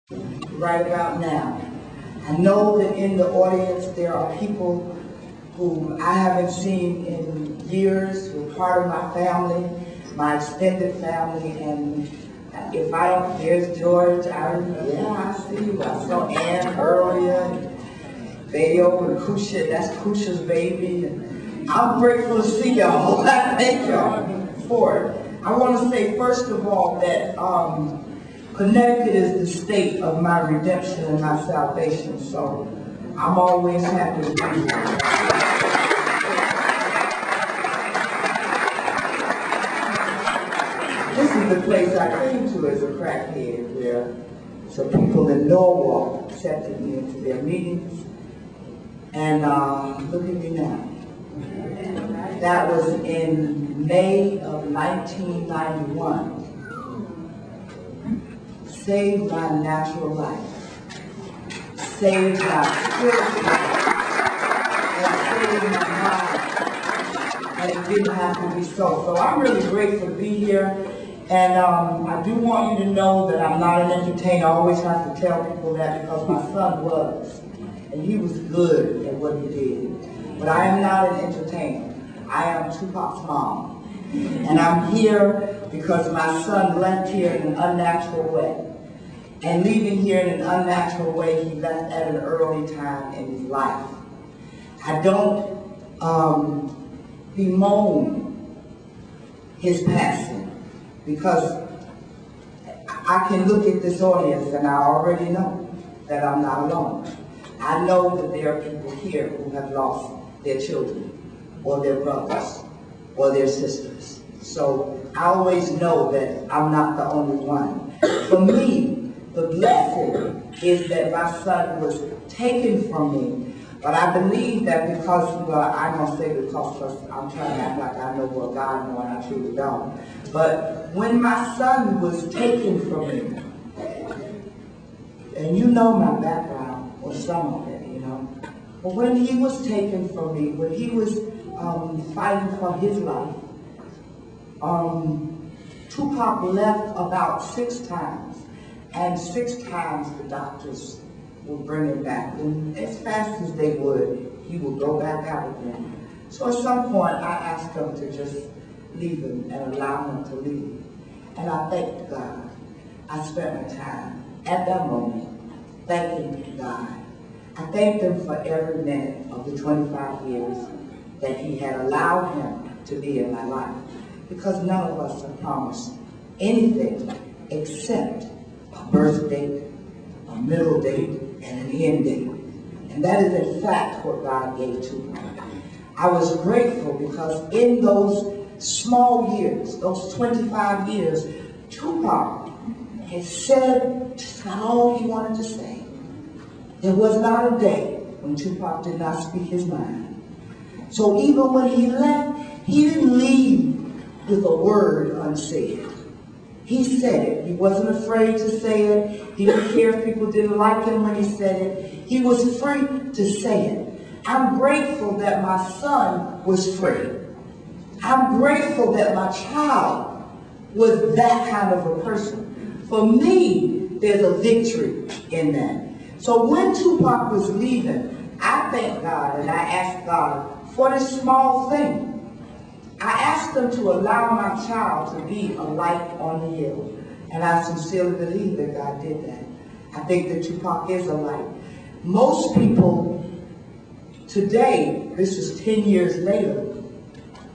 right about now. I know that in the audience there are people who I haven't seen in years, who are part of my family, my extended family, and if I don't, there's George, I see you. I saw Ann earlier, Bayo and Kusha, that's Kusha's baby. And I'm grateful to see y'all. I thank y'all for it. I want to say first of all that Connecticut is the state of my redemption and my salvation, so I'm always happy to be here. This is the place I came to as a crackhead, where some people in Norwalk accepted me into their meetings, and look at me now. That was in May of 1991. Saved my natural life, saved my spiritual life, and saved my mind, and it didn't have to be so. So I'm really grateful to be here, and I do want you to know that I'm not an entertainer. I always have to tell people that because my son was, and he was good at what he did. But I am not an entertainer. I am Tupac's mom, and I'm here because my son left here in an unnatural way. And leaving here in an unnatural way, he left at an early time in his life. I don't bemoan his passing because I can look at this audience and I already know that I'm not alone. I know that there are people here who have lost their children or their brothers or their sisters. So I always know that I'm not the only one. For me, the blessing is that my son was taken from me, but I believe that because, well, I'm going to say because I'm trying to act like I know what God knows and I truly don't. But when my son was taken from me, and you know my background, or some of it, you know, but when he was taken from me, when he was fighting for his life, Tupac left about 6 times. And 6 times the doctors would bring him back. And as fast as they would, he would go back out again. So at some point, I asked them to just leave him and allow him to leave. And I thanked God. I spent my time at that moment thanking God. I thanked him for every minute of the 25 years that he had allowed him to be in my life. Because none of us are promised anything except a birth date, a middle date, and an end date. And that is in fact what God gave to me. I was grateful because in those small years, those 25 years, Tupac had said just about all he wanted to say. There was not a day when Tupac did not speak his mind. So even when he left, he didn't leave with a word unsaid. He said it. He wasn't afraid to say it. He didn't care if people didn't like him when he said it. He was free to say it. I'm grateful that my son was free. I'm grateful that my child was that kind of a person. For me, there's a victory in that. So when Tupac was leaving, I thank God and I asked God for this small thing. I asked them to allow my child to be a light on the hill. And I sincerely believe that God did that. I think that Tupac is a light. Most people today, this is 10 years later,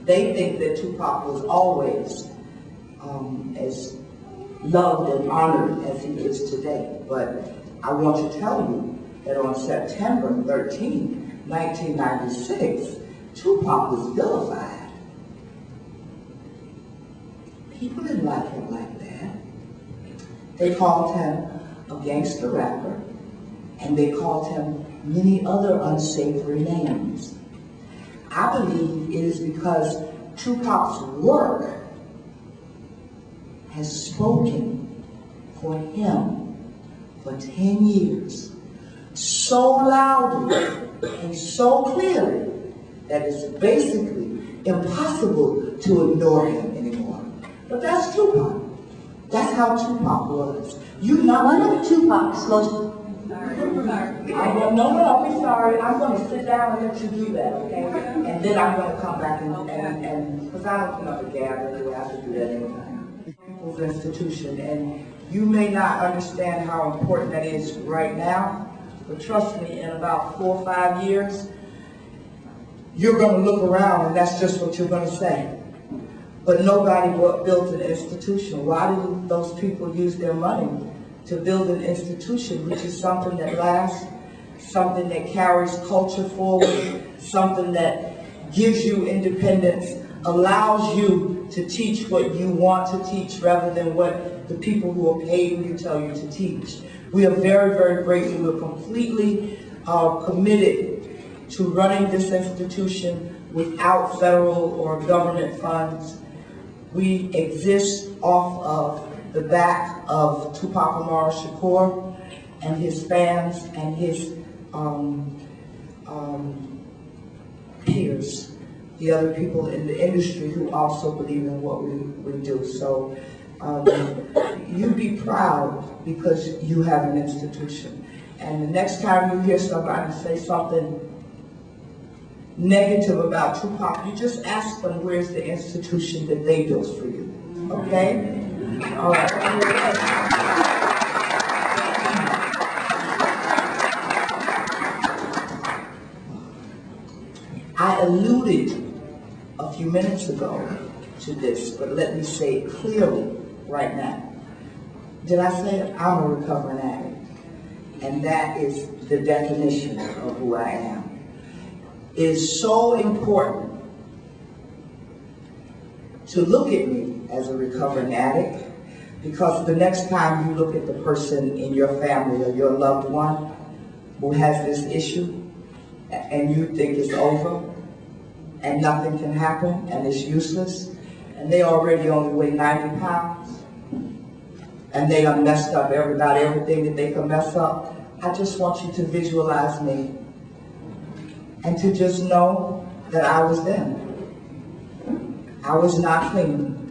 they think that Tupac was always as loved and honored as he is today. But I want to tell you that on September 13, 1996, Tupac was vilified. People didn't like him like that. They called him a gangster rapper, and they called him many other unsavory names. I believe it is because Tupac's work has spoken for him for 10 years, so loudly and so clearly that it's basically impossible to ignore him anymore. But that's Tupac. That's how Tupac was. You not One of Tupac's most... No, I'll be sorry. I'm going to sit down and let you do that, okay? And then I'm going to come back and because I don't come up a gab anyway, I have to do that anytime. People's institution, and you may not understand how important that is right now, but trust me, in about 4 or 5 years, you're going to look around and that's just what you're going to say. But nobody built an institution. Why did those people use their money to build an institution, which is something that lasts, something that carries culture forward, something that gives you independence, allows you to teach what you want to teach rather than what the people who are paying you tell you to teach. We are very, very grateful. We're completely committed to running this institution without federal or government funds. We exist off of the back of Tupac Shakur and his fans and his peers, the other people in the industry who also believe in what we do. So you be proud because you have an institution. And the next time you hear somebody say something negative about Tupac, you just ask them where's the institution that they built for you, okay? All right. I alluded a few minutes ago to this, but let me say it clearly right now. Did I say it? I'm a recovering addict, and that is the definition of who I am. It is so important to look at me as a recovering addict, because the next time you look at the person in your family or your loved one who has this issue and you think it's over and nothing can happen and it's useless, and they already only weigh 90 pounds and they done messed up about everything that they can mess up, I just want you to visualize me and to just know that I was them. I was not clean.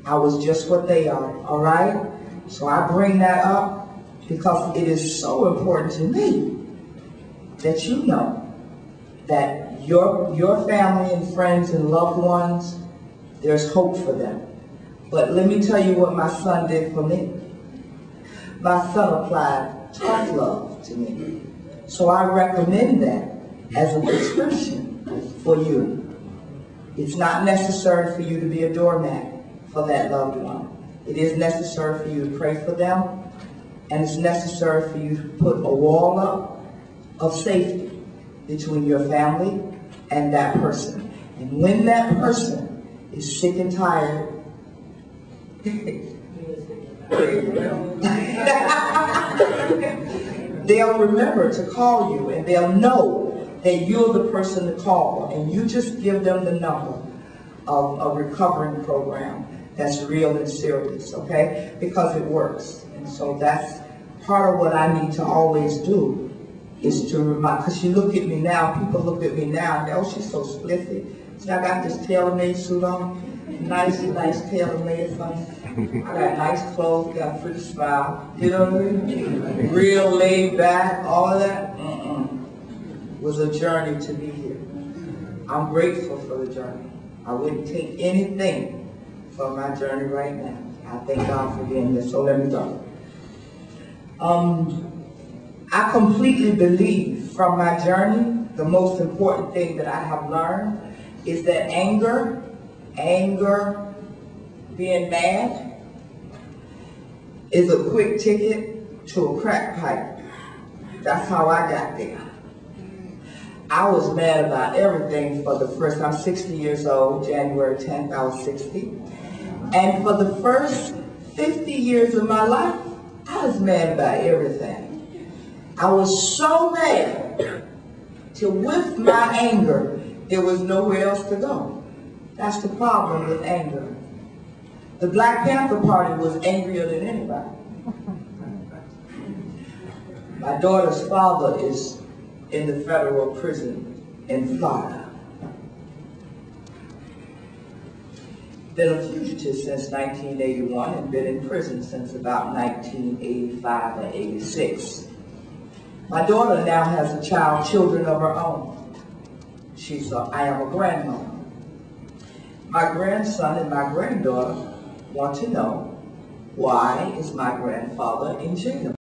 I was just what they are, all right? So I bring that up because it is so important to me that you know that your family and friends and loved ones, there's hope for them. But let me tell you what my son did for me. My son applied tough love to me. So I recommend that as a prescription for you. It's not necessary for you to be a doormat for that loved one. It is necessary for you to pray for them, and it's necessary for you to put a wall up of safety between your family and that person. And when that person is sick and tired, they'll remember to call you, and they'll know that you're the person to call, and you just give them the number of a recovering program that's real and serious, okay? Because it works. And so that's part of what I need to always do, is to remind, because you look at me now, people look at me now, and oh, she's so spliffy. See, I got this tailor-made suit on, nice tailor-made something. I got nice clothes, got a pretty smile, you know what I mean? Real laid back, all of that. Was a journey to be here. I'm grateful for the journey. I wouldn't take anything from my journey right now. I thank God for being here. So let me go. I completely believe from my journey, the most important thing that I have learned is that anger, being mad, is a quick ticket to a crack pipe. That's how I got there. I was mad about everything for the first, I'm 60 years old, January 10th, I was 60. And for the first 50 years of my life, I was mad about everything. I was so mad till with my anger, there was nowhere else to go. That's the problem with anger. The Black Panther Party was angrier than anybody. My daughter's father is in the federal prison in Florida. been a fugitive since 1981 and been in prison since about 1985 or 86. My daughter now has children of her own. I am a grandmother. My grandson and my granddaughter want to know, why is my grandfather in jail?